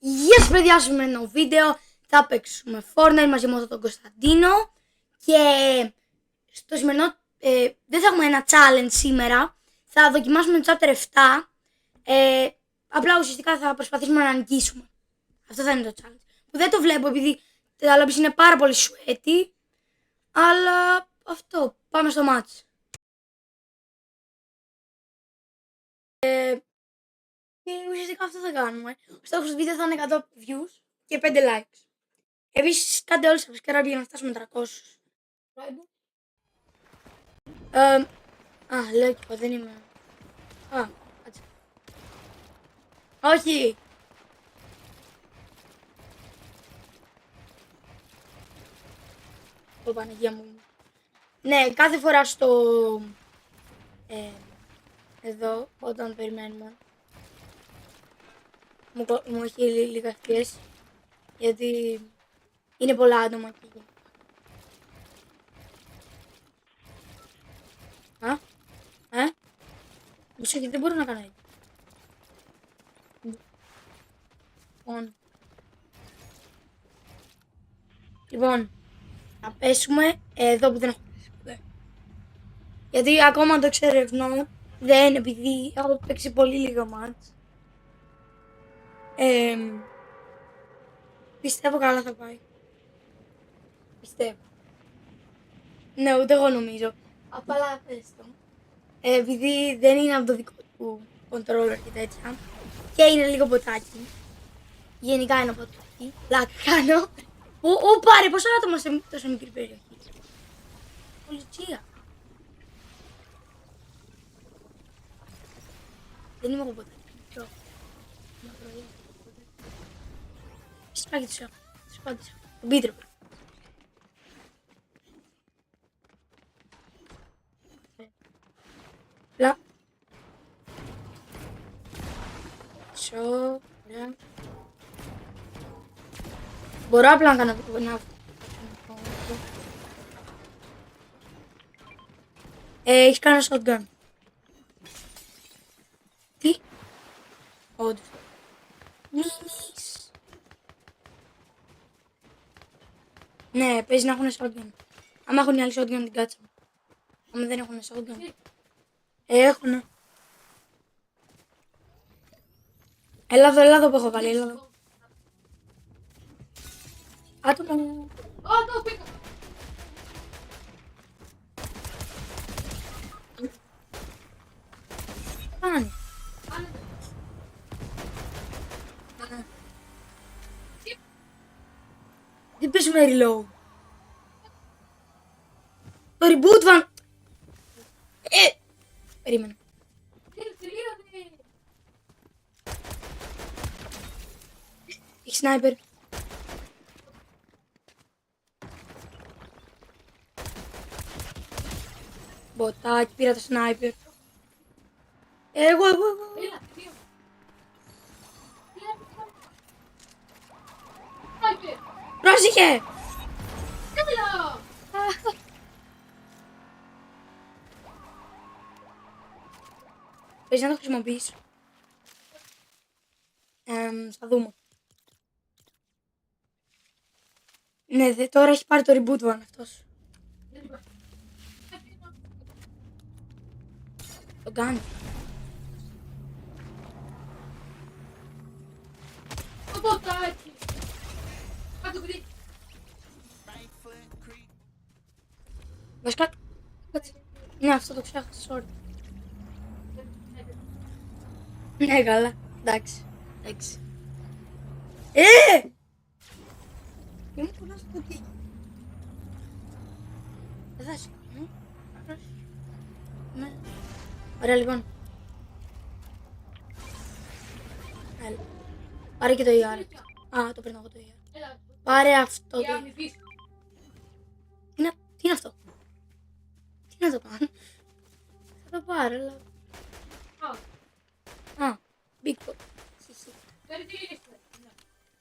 Γεια σας παιδιά, στο σημερινό βίντεο θα παίξουμε Fortnite μαζί με τον Κωνσταντίνο και στο σημερινό δεν θα έχουμε ένα challenge σήμερα, θα δοκιμάσουμε το chapter 7, απλά ουσιαστικά θα προσπαθήσουμε να νικήσουμε. Αυτό θα είναι το challenge. Που δεν το βλέπω επειδή τα lobbies είναι πάρα πολύ sweaty, αλλά αυτό, πάμε στο match. Και ουσιαστικά αυτό θα κάνουμε. Ο στόχος του βίντεο θα είναι 100 views και 5 likes. Επίσης κάντε όλοι subscribe για να φτάσουμε 300. Λέω και εγώ δεν είμαι. Κάτσε. Όχι! Ω Παναγία μου. Ναι, κάθε φορά στο... εδώ, όταν περιμένουμε. Μου έχει λίγα ευκαιρίες, γιατί είναι πολλά άτομα εκεί. Μισό γιατί δεν μπορώ να κάνω έτσι. Λοιπόν, να πέσουμε εδώ που δεν έχω πέσει ποτέ. Γιατί ακόμα το εξερευνώ, δεν, επειδή έχω παίξει πολύ λίγο μάτς. Πιστεύω καλά θα πάει. Πιστεύω. Ναι, ούτε εγώ νομίζω. Απλά πες το. Επειδή δεν είναι από το δικό του controller και τέτοια. Και είναι λίγο ποτάκι. Γενικά είναι ποτάκι. Λάκα κάνω. Πάρε, πόσα άτομα σε τόσο μικρή περιοχή. Πολιτσία. Δεν είμαι εγώ ποτάκι. Μικρό. Σπάγει τους έχω. Τον Πίτρο. Λα. Ωραία. Μπορώ απλά να κάνω έχεις κάνει shotgun. Τι? Όντως. Μίμης. Ναι, παίζει να έχουν shotgun. Άμα έχουν οι άλλοι shotgun την κάτσα μου. Άμα δεν έχουν shotgun. Έχουνε. Έλα εδώ που έχω βάλει, έλα εδώ. Άτομα. το πήγα. Πάνε. Δεν παίζουμε reload. Το reboot van. Περίμενε. Έχει sniper. Μποτάκι, πήρα το sniper. Εγώ. Πρόσεχε! Πες να το χρησιμοποιήσω. Θα δούμε. Ναι, τώρα έχει πάρει το reboot van αυτός. Το κάνει. Το ποτάκι. Κάτω κρύβει. Βασικά, ναι, αυτό το ξέχασα, sorry. Ναι, καλά, εντάξει. Είμαι πολλά στο ποτί. Δεν θα σηκώνω. Ναι. Ωραία, λοιπόν. Έλα. Πάρε και το ER. Το παίρνω εγώ το ER. Πάρε αυτό το ER. Τι είναι αυτό? Τι να το κάνω? Θα το πάρω, αλλά... Big Boy.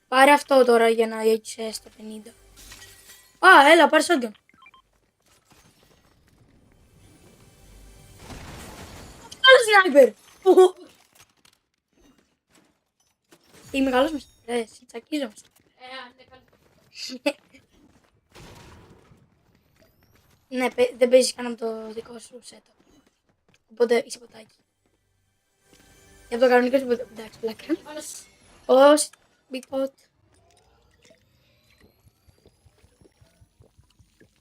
Πάρε αυτό τώρα για να έχεις στο 50. Έλα, πάρε shotgun. Άλλο sniper. Είμαι καλός μες. Ρε, σε τσακίζομαστε. Ναι, καλή. Ναι, δεν παίζεις καν από το δικό σου setup. Οπότε είσαι ποτάκι. Για το κανονικό σου ποτέ. Εντάξει, πλάκα. Άλλος. Πώς, big pot.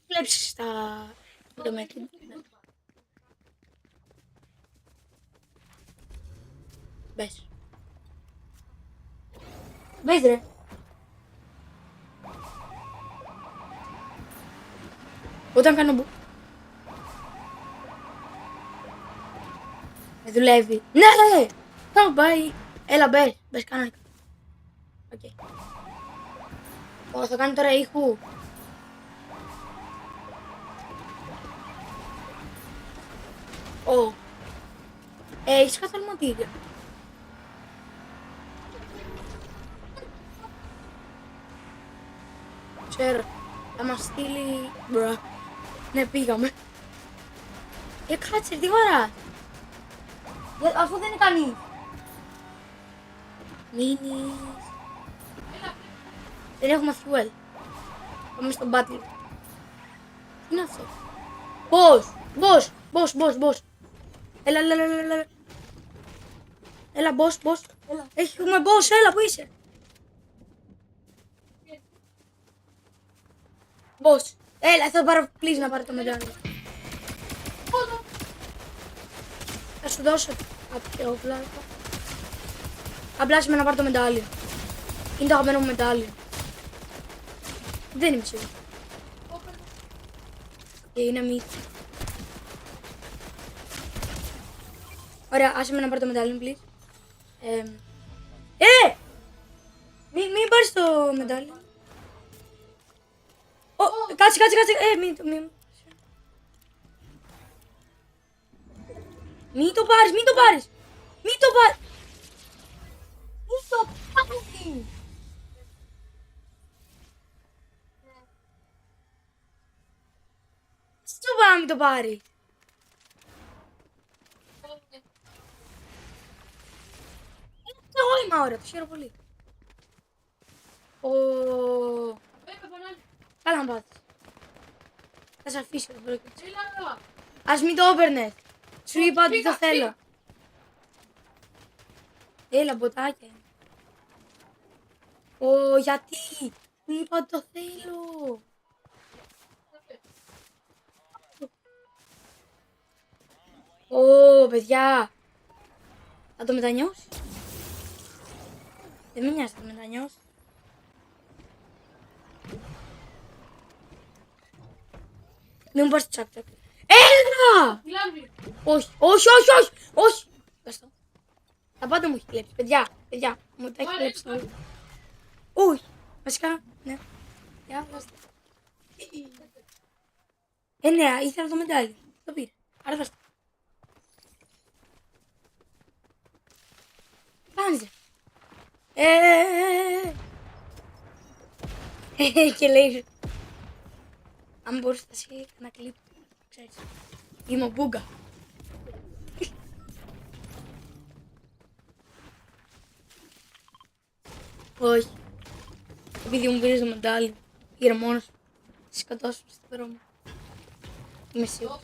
Βλέπεις τα δομέκια. Μπες. Μπες ρε. Όταν κάνω μπου... Δεν δουλεύει. Ναι! Θα πάει. Έλα μπες. Μπες κανονικά. Οκ. Ω, θα κάνει τώρα ήχου. Ω. Έχεις καθόλου μοτίδια. Ξέρω. Θα μας στείλει... Μπρα. Ναι, πήγαμε. Κάτσε, τι ώρα. Αφού δεν είναι κανείς. Μίνις. Δεν έχουμε fuel. Πάμε στον battle. Τι είναι αυτό. Boss. Έλα. Έλα, boss. Έλα. Έχουμε boss, έλα, πού είσαι. Boss. Έλα, θα πάρω, please, να πάρω το μετάλλιο. Θα σου δώσω κάποια όπλα. Απλά σήμερα να πάρω το μετάλλιο. Είναι το αγαπημένο μου μετάλλιο. Δεν είμαι σίγουρη. Και είναι μύθι. Ωραία, άσε με να πάρω το μετάλλιο, please. Μην πάρεις το μετάλλιο. Κάτσε. Μην το πάρεις. Μην το πάρεις. Στο πάμε, μην το πάρει. Εγώ είμαι ώρα, το χαίρομαι πολύ. Καλά να πάθεις. Θα σε αφήσω, δεν πρόκειται. Ας μην το έπαιρνες. Σου είπα ότι το θέλω. Έλα, μποτάκια. Γιατί. Σου είπα ότι το θέλω. Παιδιά. Θα το μετανιώσει. Δεν με νοιάζει, θα το μετανιώσει. Μην μου πάρεις το τσακ. Έλα! Όχι. Δες το. Τα πάντα μου έχει κλέψει. Παιδιά, μου τα έχει κλέψει όλα. Όχι. Βασικά, ναι. Για, δώστε. Ναι, ήθελα το μετάλλιο. Το πήρε. Άρα δώστε. Πάνιζε. Και λέει, αν μπορείς να σε ένα κλιπ, ξέρεις, είμαι ο Μπούγκα. Όχι. Επειδή μου πήρες το μετάλλιο, πήρε μόνος, τη σκοτώσω στον δρόμο. Είμαι σίγουρος.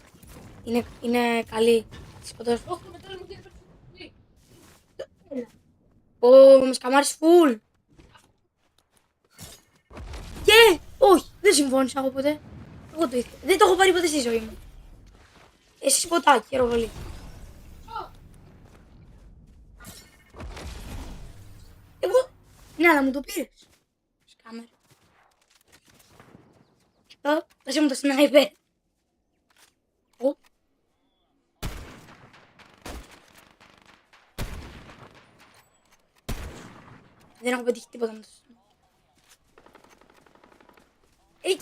Είναι καλή, τη σκοτώσω. Όχι, το μετάλλιο μου δεν Με σκαμάρεις φουλ. Και όχι, δεν συμφώνησα εγώ ποτέ. Εγώ το ήθελα. Δεν το έχω πάρει ποτέ στη ζωή μου. Εσύ ποτάκι, χαίρομαι πολύ. Εγώ, ναι, αλλά μου το πήρες. Σκάμερ. Δώσε μου το σνάιπερ. Δεν έχω πετύχει τίποτα με το σνάιπερ.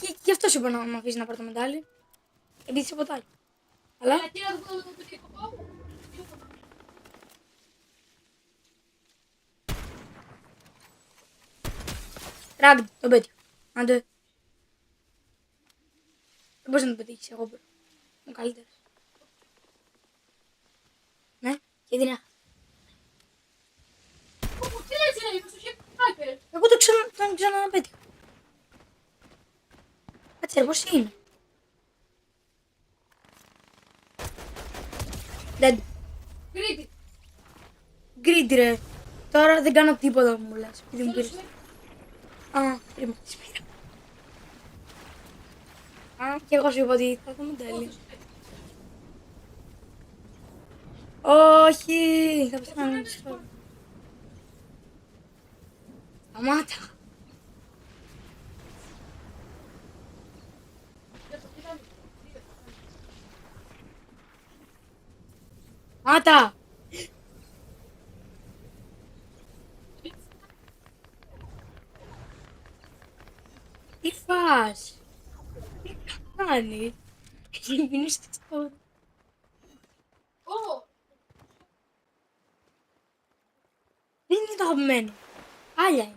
Και γι' αυτό σου είπα να με αφήσει να πάρω το μετάλλιο. Επειδή είσαι ποτάκι. Αλλά... Ράγκ, το πέτυχα. Άντε. Δεν μπορείς να το πετύχεις, εγώ μπορώ. Είμαι καλύτερος. Ναι, και την έχασα. τον ξαναπέτυχα. Κάτσε ρε, πώς είναι. Δεν. Κρήτη. Γκριντ ρε. Τώρα δεν κάνω τίποτα που μου λες. Επειδή μου πήρες. Θέλεις Α, περίμενε, τις πήρα. Α, και εγώ σου είπα ότι θα δούμε τέλει. Όχι, θα πεθάνω. Σταμάτα. Σταμάτα. Τι φας. Τι κάνει. Πίνεις στο... Δεν είναι το αγαπημένο. Άλλα είναι.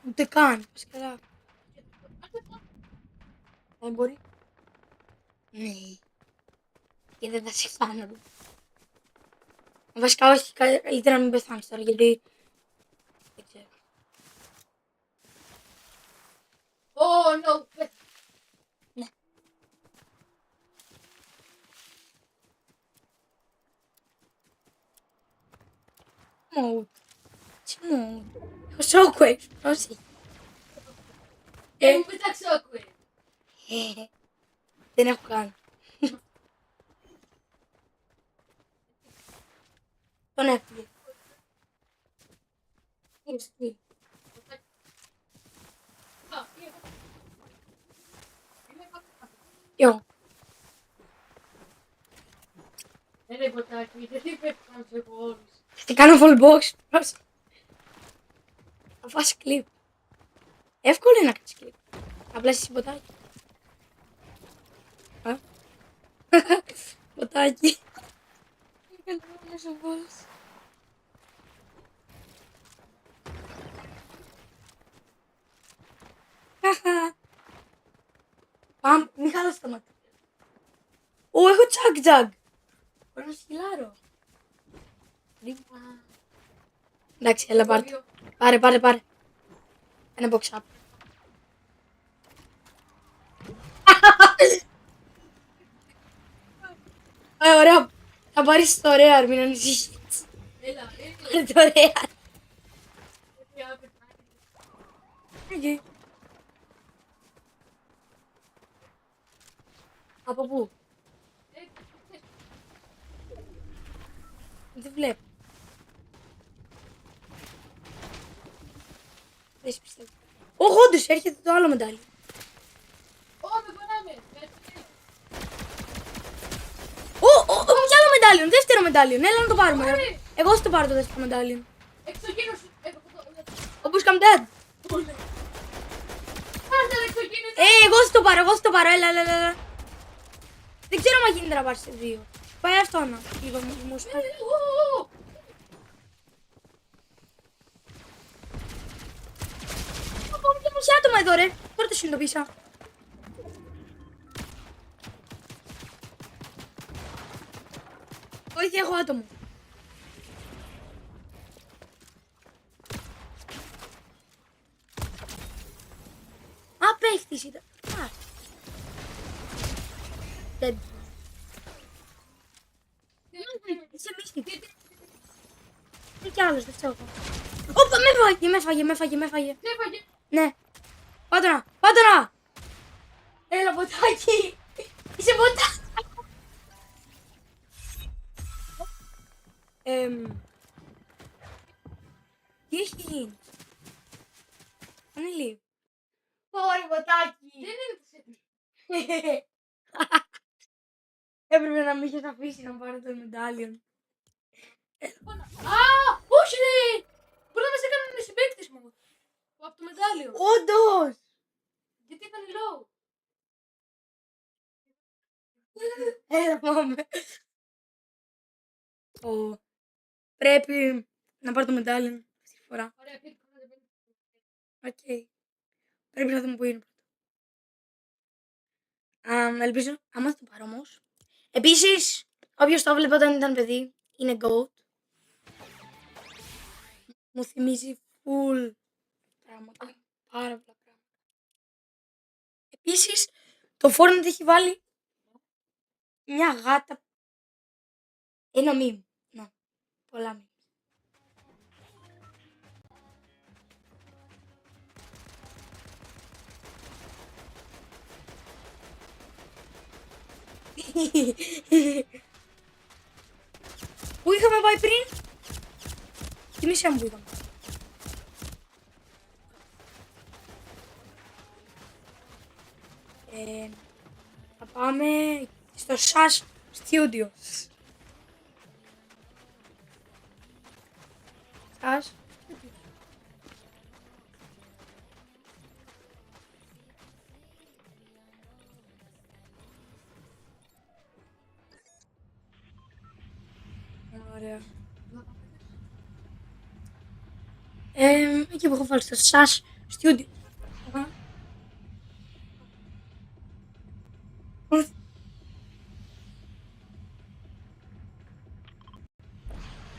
Ούτε καν. Πας καλά. Δεν μπορεί. Ναι. Και δεν θα σε φάνω. Βασικά όχι, καλύτερα να μην πεθάνεις τώρα γιατί... Δεν ξέρω. Oh no. Ναι. Mode. Τι mode. Έχω shockwave. Όχι. Μου πετάξει όκουε. Δεν έχω καν. Τον έφυγε. Είναι σκύλι. Ποιο. Ρε ποτάκι, γιατί πέφτουν σε όλους. Θα κάνω full box. Θα φας κλιπ. Εύκολο είναι να κάνεις κλιπ. Απλά εσύ ποτάκι. Ποτάκι. Είναι καλός ο boss. Πάμε, μη χαλάς τα μάτια. Ω, έχω τσακ-τσακ. Μπορώ να σκυλάρω. Εντάξει, έλα πάρτε. Πάρε. Ένα box up. Ωραία. Θα πάρεις το rare, μην ανησυχείς. Έλα, Πάρε το rare. Εκεί. Από πού? Δεν βλέπω. Δεν σε πιστεύω. Όχι, όντως, έρχεται το άλλο μετάλλιο. με πονάμε. Κι άλλο μετάλλιο, δεύτερο μετάλλιο. Έλα να το πάρουμε. Εγώ θα το πάρω το δεύτερο μετάλλιο. Εξωγήινος. Όπως come dead. Πάρτε εξωγήινος. Εγώ θα το πάρω, έλα. Δεν ξέρω αν γίνεται να πάρεις σε δύο. Πάει αυτό να. Είπα μου σου. Πάμε και μισή άτομα εδώ ρε. Τώρα το συνειδητοποίησα. Όχι, έχω άτομο. Απέχτης ήταν. Δεν. Είσαι μύστικη. Είναι κι άλλος, δεν ξέρω. Όπα, με έφαγε. Τι έφαγε. Ναι. Πάντονα. Έλα, ποτάκι. Είσαι ποτάκι. Τι έχει γίνει. Είναι λίγο. Ωραία, ποτάκι. Δεν είναι της έτοιμης. Έπρεπε να μην είχες αφήσει να πάρω το μετάλλιο. Όχι ρε. Μπορεί να μας έκαναν οι συμπαίκτες μου. Από το μετάλλιο. Όντως. Γιατί ήταν low. Έλα, πάμε. Πρέπει να πάρω το μετάλλιο αυτή τη φορά. Ωραία, πήρε. Οκ. Πρέπει να δούμε που είναι πρώτα. Ελπίζω, άμα θα το πάρω όμως. Επίσης, όποιος το έβλεπε όταν ήταν παιδί, είναι GOAT. Μου θυμίζει full πράγματα. Πάρα πολλά πράγματα. Επίσης, το Fortnite έχει βάλει μια γάτα. Ένα meme. Να, πολλά meme. Πού είχαμε πάει πριν? Θυμήσια μου που είχαμε. Θα πάμε στο SAS Studios. SAS Studios. Ωραία. Εκεί που έχω βάλει στο SAS Studios.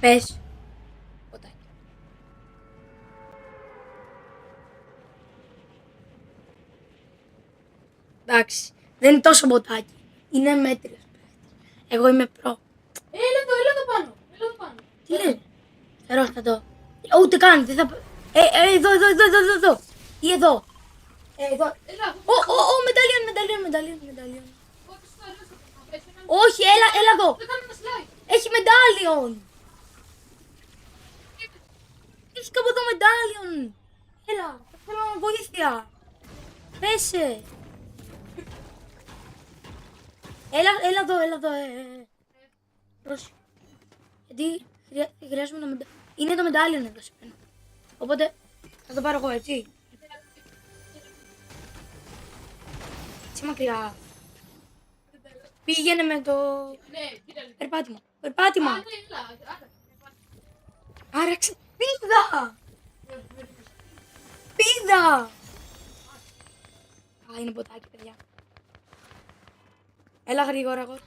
Πες. Ποτάκι. Εντάξει. Δεν είναι τόσο μποτάκι. Είναι μέτριος. Εγώ είμαι προ. Έλα εδώ πάνω. Έλα εδώ πάνω. Τι λες? Φερόστατο. Ούτε καν. Δεν θα... εδώ. Ή εδώ. Εδώ. Έλα. Μεταλλίον. Όχι, στο άλλο θα πέσει ένα. Όχι, έλα εδώ. Θα κάνω ένα slide. Έχει μετάλλιον. Έχει κάπου εδώ μετάλλιον. Έλα, θέλω βοήθεια. Πέσε. Έλα εδώ. Πρόσεχε. Γιατί χρειάζομαι το μετάλλιον. Είναι το μετάλλιον εδώ σε μένα. Οπότε θα το πάρω εγώ, έτσι. Έτσι μακριά. Πήγαινε με το Ναι, κοίτα λίγο. περπάτημα. Α, ναι, έλα. Άρα. Άραξε. Πίδα. Α, είναι ποτάκι, παιδιά. Έλα γρήγορα, εγώ.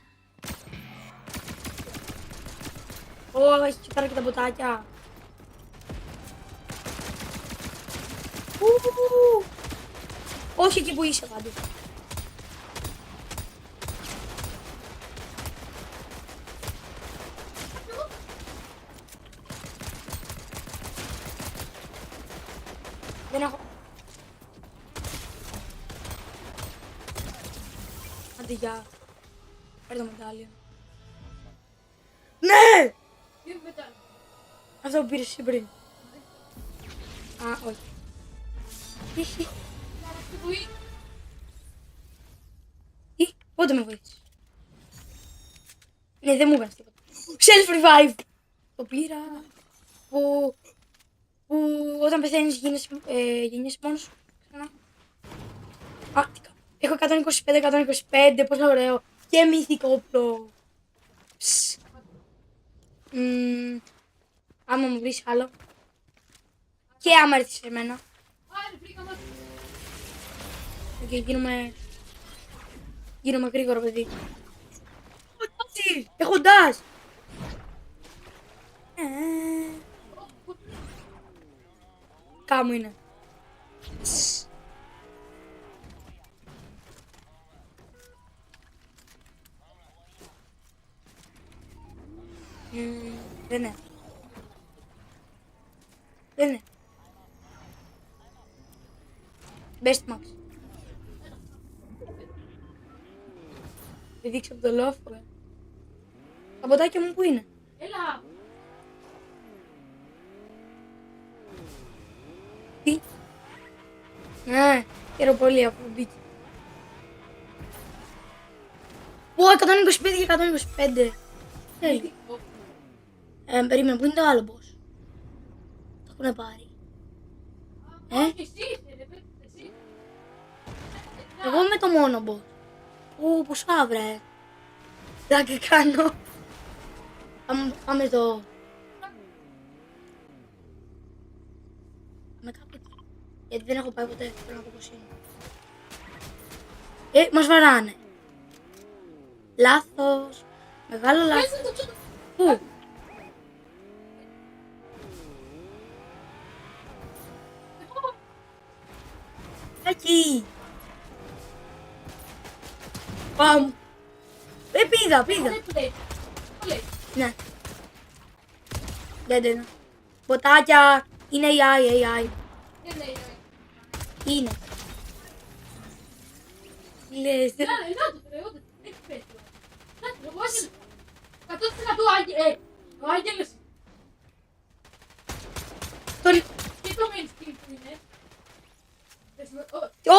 Ω, έχει και τώρα και τα ποτάκια. Όχι εκεί που είσαι πάντως. Δεν έχω. Άντε γεια. Πάρε το μετάλλιο. Ναι! Τι μετά. Αυτό που πήρες εσύ πριν. Α, όχι. Πότε με βοήθησες? Ναι, δεν μου είπες τίποτα. Self-revive! Το πήρα. Που όταν πεθαίνεις γίνεσαι μόνος σου. Ξανά. Α, τι κάνω. Έχω 125, πόσο ωραίο. Και μυθικό όπλο. Άμα μου βρεις άλλο. Και άμα έρθεις σε μένα. Άρα, βρήκα μας. Και γίνομαι γρήγορο, παιδί. Έχω dash. Κάμου είναι. Δεν είναι. Best Max. Δεν δείξω από το λόφο. Τα ποτάκια μου που είναι? Έλα. Τι? Ναι, χαίρομαι πολύ αφού μπήκε. Ω, 125 και 125. Θέλει. Περίμενε, πού είναι το άλλο boss? Το έχουνε πάρει. Όχι, εσύ είσαι, ρε παιδί, εσύ. Εγώ είμαι το μόνο boss. Ω, ποσά βρε. Δάκα κάνω. Πάμε εδώ. Με κάπου εκεί. Γιατί δεν έχω πάει ποτέ. Θέλω να πω πως είναι. Μας βαράνε. Λάθος. Μεγάλο λάθος. Κάτσε το τσούτο. Πού? Εκεί. Πάμε. Πήγα. Δεν το λέει. Το λέει. Ναι. Δεν. Ποτάκια. Είναι AI. Δεν λέει. Είναι. Λες. Να το ρε, όντως. Έχει πέσει. Να το, ο Άγγελος. 100% Άγγελος. Ο Άγγελος. Τον... Και το mainstream που είναι.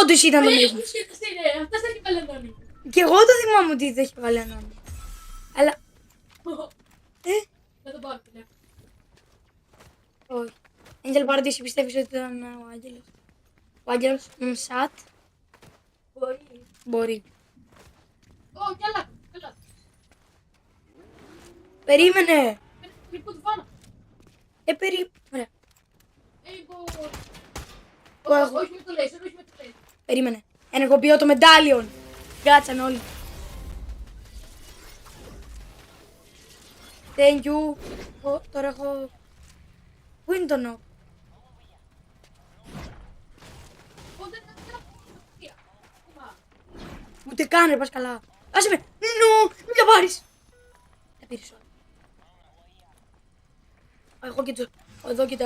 Όντως ήταν το mesmo. Αυτός έχει παλαιονόνι. Και εγώ το θυμάμαι ότι δεν είχε βάλει ανώνυμο. Αλλά... Να το πάρω τηλέφωνο. Όχι. Angel Party, εσύ πιστεύεις ότι ήταν ο Άγγελος? Ο Άγγελος Μσάτ μπορεί. Ω, καλά. Περίμενε. Λοιπόν, του πάνω. Ωραία. Εγώ... Το έχω. Όχι με το λέισερ, όχι με το λέισερ. Περίμενε. Ενεργοποιώ το μετάλλιον. Κάτσαν όλοι. Thank you. Τώρα έχω... Πού είναι το νο? Ούτε καν ρε, πας καλά. Άσε με. Μην τα πάρεις. Τα πήρες όλα. Έχω και εδώ και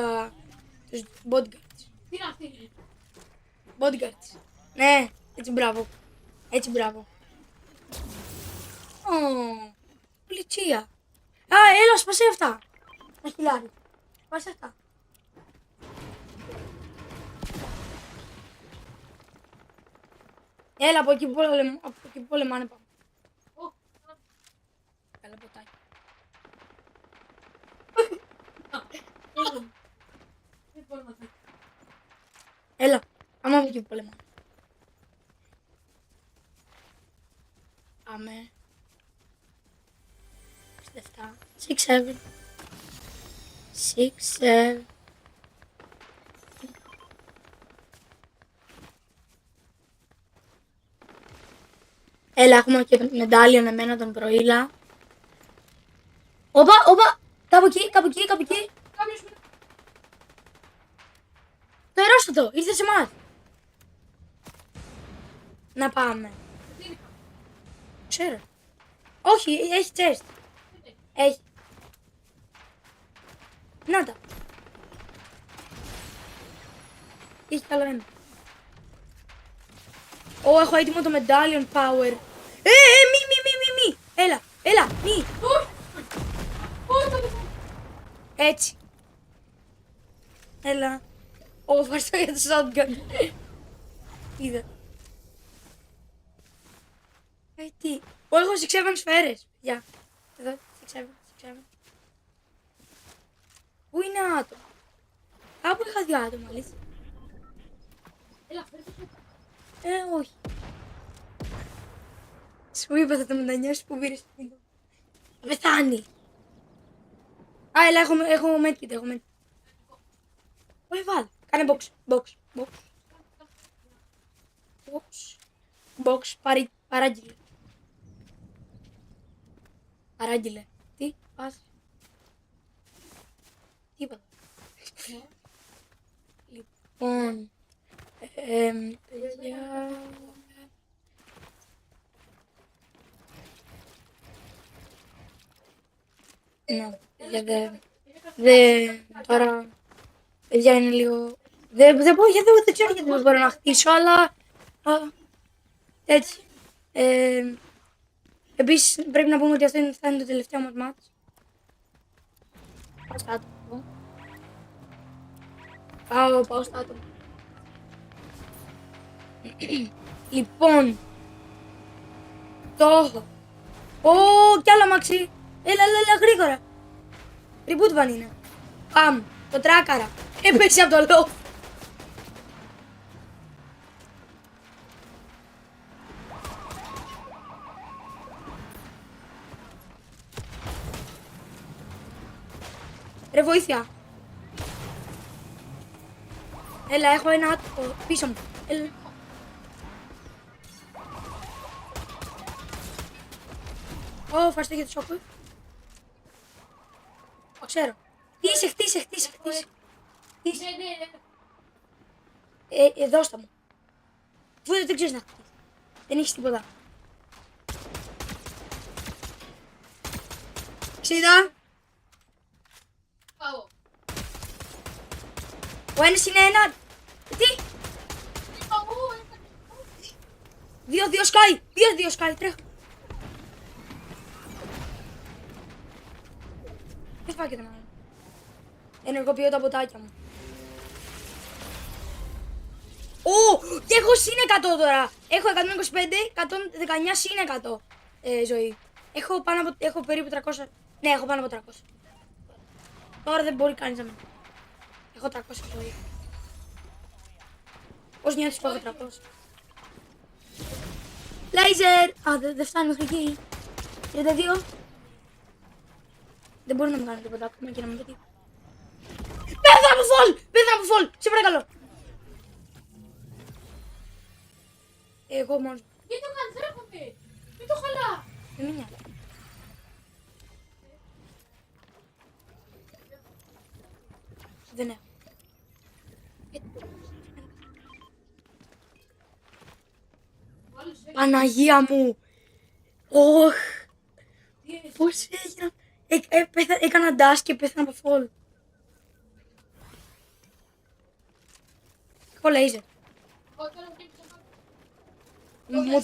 τους bodyguards. Τι είναι αυτή? Bodyguards. Ναι, έτσι μπράβο. Πλητσία. Έλα, σπάσε αυτά. Ένα χιλιάρι. Σπάσε αυτά. Έλα, από εκεί που πολεμάνε πάμε. Καλά ποτάκι. Δεν μπορώ να φέρω. Έλα, άμα από εκεί που πολεμάνε. Πάμε. 67, 6, 7. 6, 7. Έλα, έχουμε και μετάλλιον εμένα τον προήλα. Όπα, κάπου εκεί. Κάποιος με... Το αερόστατο, ήρθε σε εμάς. Να πάμε. Τι είναι? Ξέρω. Όχι, έχει chest. Έχει. Να τα. Έχει καλό ένα. Έχω έτοιμο το medallion power. Μη. Έλα, μη. Όχι, θα το πω. Έτσι. Έλα. Ευχαριστώ για το shotgun. Είδα. Τι. Έχω 6-7 σφαίρες. Γεια. Εδώ, 6-7. Πού είναι άτομα? Κάπου είχα δύο άτομα, αλήθεια. Έλα, φέρε το. Όχι. Σου είπα θα το μετανιώσεις που πήρες το βίντεο. Θα πεθάνει. Έλα, έχω medkit, Όχι, βάλε. Κάνε box. Παράγγειλε. Τι, πας. Τι είπα. Λοιπόν, παιδιά... Ναι, τώρα, παιδιά είναι λίγο... Δεν ξέρω γιατί δεν μπορώ να χτίσω, αλλά... Έτσι. Επίσης πρέπει να πούμε ότι αυτό θα είναι το τελευταίο μας μάτς. Πάω στα άτομα. Πάω στα άτομα. Λοιπόν, το έχω. Κι άλλο αμάξι. Έλα, γρήγορα. Reboot βαν είναι. Πάμε, το τράκαρα. Έπαιξε από το λόφ. Ρε βοήθεια. Έλα, έχω ένα άτομο πίσω μου. Έλα. Ω, ευχαριστώ για το σόκο. Το ξέρω. Χτίσε. Ναι, ναι. Δώστα μου. Αφού δεν ξέρεις να χτίσεις. Δεν έχεις τίποτα. 60. Πάω. Ο ένας είναι ένα. Τι? Δύο σκάι. Δύο σκάι. Τρέχω. Δεν φάγεται να. Ενεργοποιώ τα ποτάκια μου. Ω! Και έχω συν 100 τώρα. Έχω 125, 119 συν 100 ζωή. Έχω περίπου 300. Ναι, έχω πάνω από 300. Τώρα δεν μπορεί κανείς να με. Έχω 300 ζωή. Πώς νιώθεις που έχω 300? Λέιζερ! Α, δεν φτάνει μέχρι εκεί. 32. Δεν μπορεί να μου κάνει τίποτα ακόμα και να μου πετύχει. Πέθανα από φολ! Σε παρακαλώ. Εγώ μόνος μου. Γιατί το κάνεις, τρέχομαι. Μην το χαλά. Δεν με νοιάζει. Δεν έχω. Παναγία μου! Ωχ! Πώς έγινα. Έκανα dash και πέθανα από fall. Έχω laser. Μου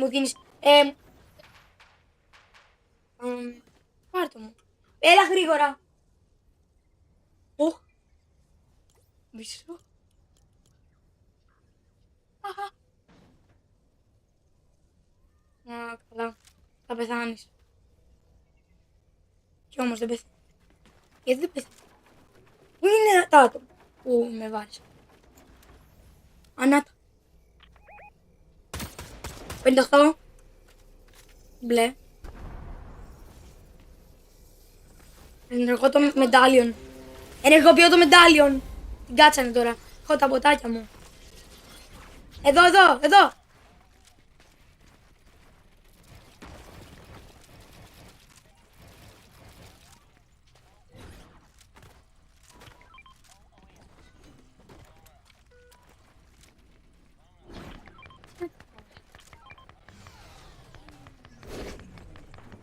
δίνεις. Πάρ' το μου. Έλα γρήγορα. Ωχ. Μισό. Αχα. Α, καλά. Θα πεθάνεις. Κι όμως δεν πεθάνει. Γιατί δεν πεθάνει? Πού είναι τα άτομα που με βάζεις? Ανάτα. 58. Μπλε. Ενεργώ το μετάλλιον. Ενεργοποιώ το μετάλλιον. Την κάτσανε τώρα. Έχω τα ποτάκια μου. Εδώ.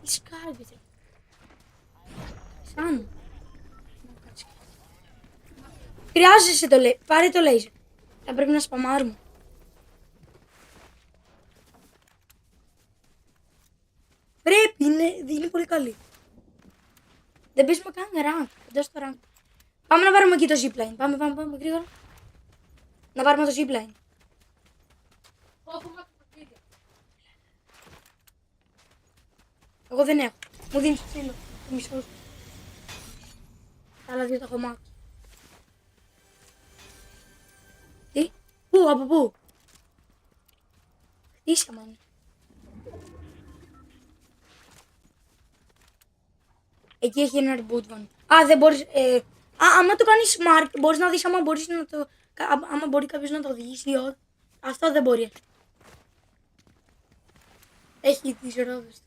Τι σκάρβεις ρε. Σαν. Χρειάζεσαι το λέιζερ. Πάρε το λέιζερ. Θα πρέπει να σπαμάρουμε. Πρέπει, είναι πολύ καλή. Δεν παίζουμε καν rank. Εντός το rank. Πάμε να πάρουμε εκεί το zipline. Πάμε γρήγορα. Να πάρουμε το zipline. Εγώ δεν έχω. Μου δίνεις το ξύλο. Το μισό σου. Τα άλλα δύο τα έχω max. Τι? Πού, από πού? Χτίσια μάνα. Εκεί έχει ένα reboot van. Α, δεν μπορείς... άμα το κάνεις smart, μπορείς να δεις άμα μπορείς να το... άμα μπορεί κάποιος να το οδηγήσει ή όχι. Αυτό δεν μπορεί. Έχει τις ρόδες.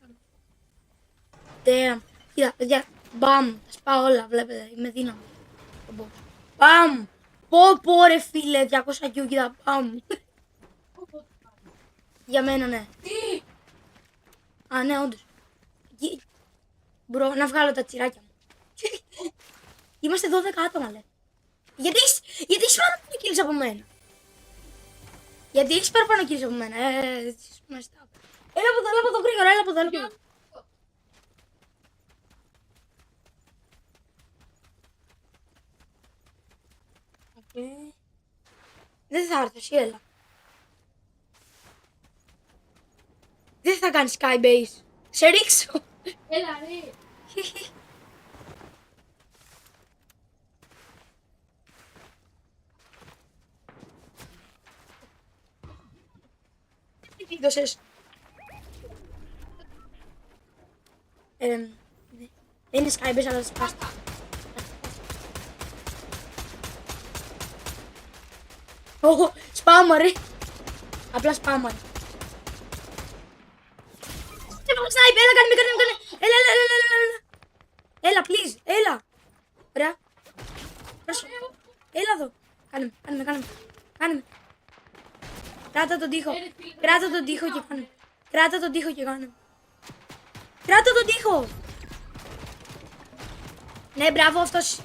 Damn. Κοίτα, παιδιά, μπαμ, τα σπάω όλα, βλέπετε, είμαι δύναμη. Μπαμ, πω ρε φίλε, 200 Q, κοίτα, μπαμ. Για μένα, ναι. Τι! Α, ναι, όντως. Μπορώ να βγάλω τα τσιράκια μου. Είμαστε 12 άτομα, λέει. Γιατί έχεις παραπάνω kills από μένα? Γιατί έχεις παραπάνω kills από μένα, Έλα από εδώ γρήγορα, έλα από εδώ. Δεν θα έρθω, εσύ έλα. Δεν θα κάνεις skybase. Σε ρίξω. Έλα ρε. Τι βίδωσες? Δεν είναι skybase αλλά σπάστα. Ω, σπάμα ρε. Απλά σπάμα ρε. Δεν πάω snipe, έλα κάνε. Έλα, please, έλα. Ωραία. Έλα εδώ. Κάνε με. Κράτα τον τοίχο. Κράτα τον τοίχο και κάνε. Κράτα τον τοίχο. Ναι, μπράβο, αυτός.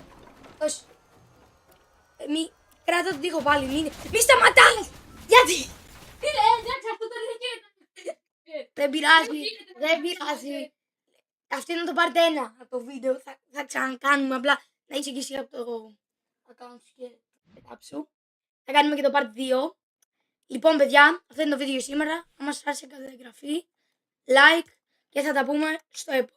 Κράτα τον τοίχο πάλι. Μη σταματάς. Γιατί. Εντάξει, αυτό δεν είναι. Δεν πειράζει. Αυτό είναι το part 1 από το βίντεο. Θα ξανακάνουμε, απλά να είσαι και εσύ από το account σου και το setup σου. Θα κάνουμε και το part 2. Λοιπόν, παιδιά, αυτό είναι το βίντεο για σήμερα. Αν σας άρεσε, κάντε εγγραφή, like και θα τα πούμε στο επόμενο.